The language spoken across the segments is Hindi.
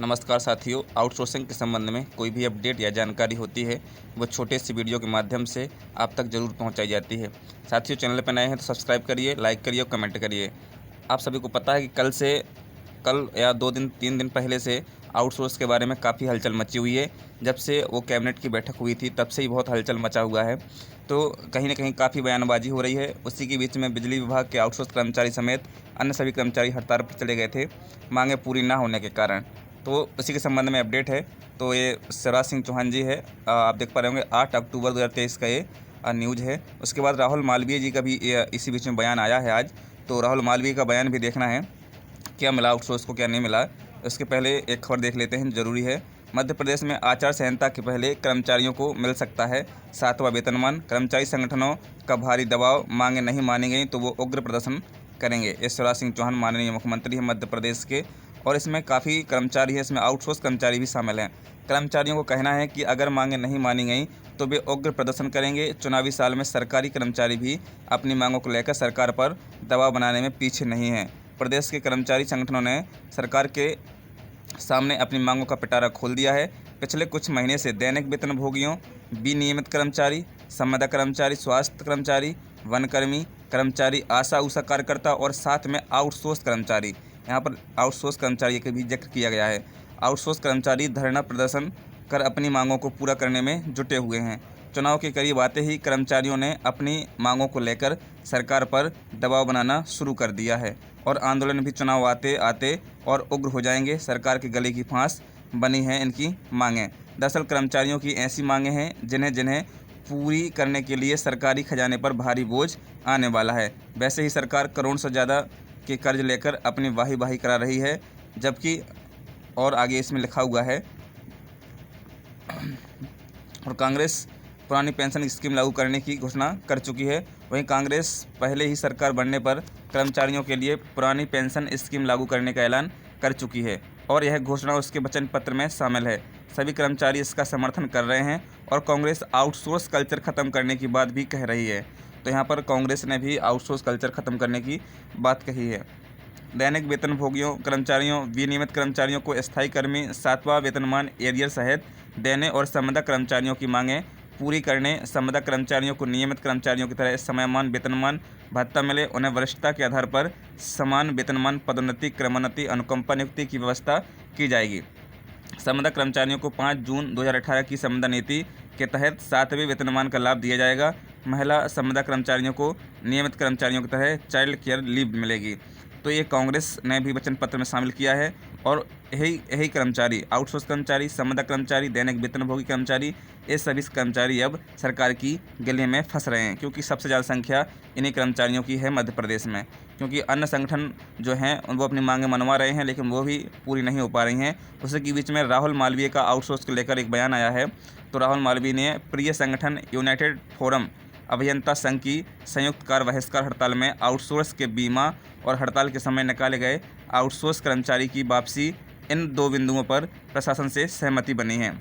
नमस्कार साथियों, आउटसोर्सिंग के संबंध में कोई भी अपडेट या जानकारी होती है वो छोटे से वीडियो के माध्यम से आप तक ज़रूर पहुंचाई जाती है। साथियों, चैनल पर नए हैं तो सब्सक्राइब करिए, लाइक करिए और कमेंट करिए। आप सभी को पता है कि कल या 2 दिन 3 दिन पहले से आउटसोर्स के बारे में काफ़ी हलचल मची हुई है। जब से वो कैबिनेट की बैठक हुई थी तब से ही बहुत हलचल मचा हुआ है। तो कहीं न कहीं काफ़ी बयानबाजी हो रही है। उसी के बीच में बिजली विभाग के आउटसोर्स कर्मचारी समेत अन्य सभी कर्मचारी हड़ताल पर चले गए थे, मांगें पूरी ना होने के कारण। तो उसी के संबंध में अपडेट है। तो ये शिवराज सिंह चौहान जी है, आप देख पा रहे होंगे 8 अक्टूबर 2023 का ये न्यूज़ है। उसके बाद राहुल मालवीय जी का भी इसी बीच में बयान आया है आज। तो राहुल मालवीय का बयान भी देखना है, क्या मिला आउटसोर्स को, क्या नहीं मिला। उसके पहले एक खबर देख लेते हैं, ज़रूरी है। मध्य प्रदेश में आचार संहिता के पहले कर्मचारियों को मिल सकता है 7वां वेतनमान। कर्मचारी संगठनों का भारी दबाव, मांगे नहीं मानी गई तो वो उग्र प्रदर्शन करेंगे। ये शिवराज सिंह चौहान माननीय मुख्यमंत्री हैं मध्य प्रदेश के, और इसमें काफ़ी कर्मचारी हैं, इसमें आउटसोर्स कर्मचारी भी शामिल हैं। कर्मचारियों को कहना है कि अगर मांगे नहीं मानी गई तो वे उग्र प्रदर्शन करेंगे। चुनावी साल में सरकारी कर्मचारी भी अपनी मांगों को लेकर सरकार पर दबाव बनाने में पीछे नहीं हैं। प्रदेश के कर्मचारी संगठनों ने सरकार के सामने अपनी मांगों का पिटारा खोल दिया है। पिछले कुछ महीने से दैनिक वेतनभोगियों, विनियमित कर्मचारी, संविदा कर्मचारी, स्वास्थ्य कर्मचारी, वनकर्मी कर्मचारी, आशा उषा कार्यकर्ता और साथ में आउटसोर्स कर्मचारी, यहाँ पर आउटसोर्स कर्मचारी का भी जिक्र किया गया है। आउटसोर्स कर्मचारी धरना प्रदर्शन कर अपनी मांगों को पूरा करने में जुटे हुए हैं। चुनाव के करीब आते ही कर्मचारियों ने अपनी मांगों को लेकर सरकार पर दबाव बनाना शुरू कर दिया है, और आंदोलन भी चुनाव आते आते और उग्र हो जाएंगे। सरकार के गले की फांस बनी है इनकी मांगें। दरअसल कर्मचारियों की ऐसी मांगें हैं जिन्हें पूरी करने के लिए सरकारी खजाने पर भारी बोझ आने वाला है। वैसे ही सरकार करोड़ से ज़्यादा के कर्ज लेकर अपनी वाही करा रही है, जबकि और आगे इसमें लिखा हुआ है और कांग्रेस पुरानी पेंशन स्कीम लागू करने की घोषणा कर चुकी है। वहीं कांग्रेस पहले ही सरकार बनने पर कर्मचारियों के लिए पुरानी पेंशन स्कीम लागू करने का ऐलान कर चुकी है, और यह घोषणा उसके वचन पत्र में शामिल है। सभी कर्मचारी इसका समर्थन कर रहे हैं, और कांग्रेस आउटसोर्स कल्चर ख़त्म करने की बात भी कह रही है। तो यहाँ पर कांग्रेस ने भी आउटसोर्स कल्चर ख़त्म करने की बात कही है। दैनिक वेतनभोगियों कर्मचारियों, विनियमित कर्मचारियों को स्थायी कर्मी 7वां वेतनमान एरियर सहित देने और संविदा कर्मचारियों की मांगें पूरी करने। संविदा कर्मचारियों को नियमित कर्मचारियों की तरह समयमान वेतनमान भत्ता मिले। उन्हें वरिष्ठता के आधार पर समान वेतनमान, पदोन्नति, क्रमोन्नति, अनुकंपा नियुक्ति की व्यवस्था की जाएगी। संविदा कर्मचारियों को 5 जून 2018 की संविदा नीति के तहत 7वें वेतनमान का लाभ दिया जाएगा। महिला संविदा कर्मचारियों को नियमित कर्मचारियों की तरह चाइल्ड केयर लीव मिलेगी। तो ये कांग्रेस ने भी वचन पत्र में शामिल किया है, और यही कर्मचारी, आउटसोर्स कर्मचारी, संविदा कर्मचारी, दैनिक वेतनभोगी कर्मचारी, ये सभी कर्मचारी अब सरकार की गले में फंस रहे हैं, क्योंकि सबसे ज़्यादा संख्या इन्हीं कर्मचारियों की है मध्य प्रदेश में। क्योंकि अन्य संगठन जो हैं वो अपनी मांगें मनवा रहे हैं, लेकिन वो भी पूरी नहीं हो पा रही हैं। उसी के बीच में राहुल मालवीय का आउटसोर्स को लेकर एक बयान आया है। तो राहुल मालवीय ने प्रिय संगठन यूनाइटेड फोरम अभियंता संघ की संयुक्त कार बहिष्कार हड़ताल में आउटसोर्स के बीमा और हड़ताल के समय निकाले गए आउटसोर्स कर्मचारी की वापसी, इन 2 बिंदुओं पर प्रशासन से सहमति बनी है।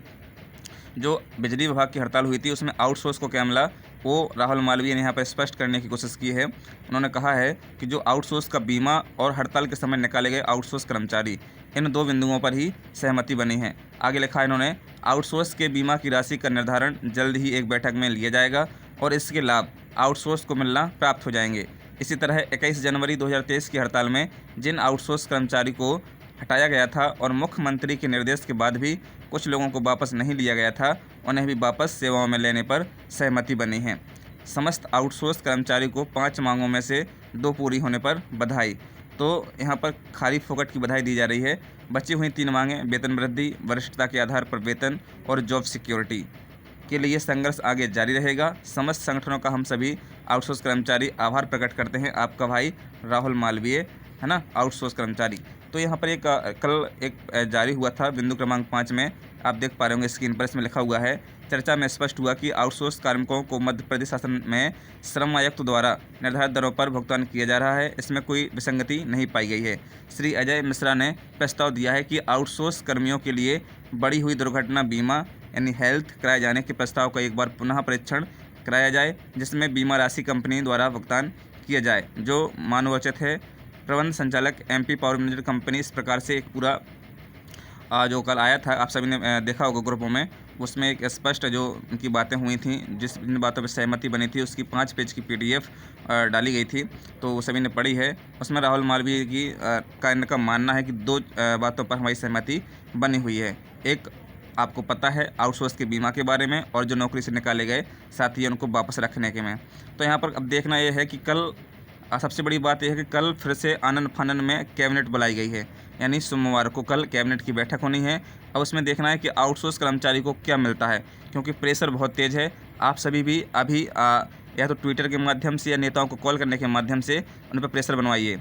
जो बिजली विभाग की हड़ताल हुई थी उसमें आउटसोर्स को क्या मिला, वो राहुल मालवीय ने यहाँ पर स्पष्ट करने की कोशिश की है। उन्होंने कहा है कि जो आउटसोर्स का बीमा और हड़ताल के समय निकाले गए आउटसोर्स कर्मचारी, इन 2 बिंदुओं पर ही सहमति बनी है। आगे लिखा है इन्होंने, आउटसोर्स के बीमा की राशि का निर्धारण जल्द ही एक बैठक में लिया जाएगा और इसके लाभ आउटसोर्स को मिलना प्राप्त हो जाएंगे। इसी तरह 21 जनवरी 2023 की हड़ताल में जिन आउटसोर्स कर्मचारी को हटाया गया था और मुख्यमंत्री के निर्देश के बाद भी कुछ लोगों को वापस नहीं लिया गया था, उन्हें भी वापस सेवाओं में लेने पर सहमति बनी है। समस्त आउटसोर्स कर्मचारी को 5 मांगों में से 2 पूरी होने पर बधाई। तो यहाँ पर खाली फोकट की बधाई दी जा रही है। बची हुई 3 मांगें, वेतन वृद्धि, वरिष्ठता के आधार पर वेतन और जॉब सिक्योरिटी के लिए संघर्ष आगे जारी रहेगा। समस्त संगठनों का हम सभी आउटसोर्स कर्मचारी आभार प्रकट करते हैं। आपका भाई राहुल मालवीय, है ना, आउटसोर्स कर्मचारी। तो यहाँ पर कल एक जारी हुआ था बिंदु क्रमांक 5 में, आप देख पा रहे होंगे स्क्रीन पर, इसमें लिखा हुआ है, चर्चा में स्पष्ट हुआ कि आउटसोर्स कार्मिकों को मध्य प्रदेश शासन में श्रम आयुक्त द्वारा निर्धारित दरों पर भुगतान किया जा रहा है। इसमें कोई विसंगति नहीं पाई गई है। श्री अजय मिश्रा ने प्रस्ताव दिया है कि आउटसोर्स कर्मियों के लिए बढ़ी हुई दुर्घटना बीमा यानी हेल्थ कराए जाने के प्रस्ताव का एक बार पुनः परीक्षण कराया जाए, जिसमें बीमा राशि कंपनी द्वारा भुगतान किया जाए जो मानवोचित है। प्रबंध संचालक MP पावर मैनेजमेंट कंपनी इस प्रकार से एक पूरा जो कल आया था, आप सभी ने देखा होगा ग्रुपों में, उसमें एक स्पष्ट जो उनकी बातें हुई थी, जिन बातों पर सहमति बनी थी, उसकी 5 पेज की PDF डाली गई थी, तो वो सभी ने पढ़ी है। उसमें राहुल मालवीय की का इनका मानना है कि 2 बातों पर हमारी सहमति बनी हुई है। एक, आपको पता है, आउटसोर्स के बीमा के बारे में, और जो नौकरी से निकाले गए साथी उनको वापस रखने के में। तो यहाँ पर अब देखना ये है कि कल सबसे बड़ी बात यह है कि कल फिर से आनन फानन में कैबिनेट बुलाई गई है, यानी सोमवार को कल कैबिनेट की बैठक होनी है। अब उसमें देखना है कि आउटसोर्स कर्मचारी को क्या मिलता है, क्योंकि प्रेशर बहुत तेज़ है। आप सभी भी अभी या तो ट्विटर के माध्यम से या नेताओं को कॉल करने के माध्यम से उन पर प्रेशर बनवाइए,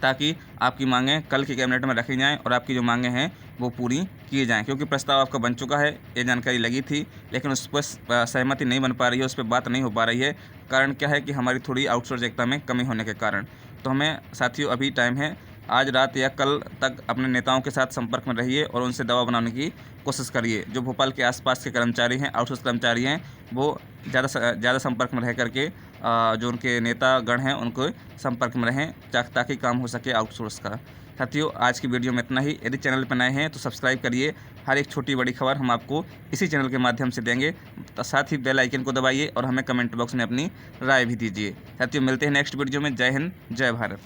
ताकि आपकी मांगें कल की कैबिनेट में रखी जाएं और आपकी जो मांगें हैं वो पूरी की जाएं, क्योंकि प्रस्ताव आपका बन चुका है, ये जानकारी लगी थी, लेकिन उस पर सहमति नहीं बन पा रही है, उस पर बात नहीं हो पा रही है। कारण क्या है कि हमारी थोड़ी आउटसोर्स एकता में कमी होने के कारण। तो हमें साथियों अभी टाइम है, आज रात या कल तक अपने नेताओं के साथ संपर्क में रहिए और उनसे दबाव बनाने की कोशिश करिए। जो भोपाल के आसपास के कर्मचारी हैं, आउटसोर्स कर्मचारी हैं, वो ज़्यादा संपर्क में रह करके जो उनके नेता गण हैं उनको संपर्क में रहें, ताकि काम हो सके आउटसोर्स का। साथियों, आज की वीडियो में इतना ही। यदि चैनल पर नए हैं तो सब्सक्राइब करिए। हर एक छोटी बड़ी खबर हम आपको इसी चैनल के माध्यम से देंगे। साथ ही बेल आइकन को दबाइए और हमें कमेंट बॉक्स में अपनी राय भी दीजिए। साथियों, मिलते हैं नेक्स्ट वीडियो में। जय हिंद, जय भारत।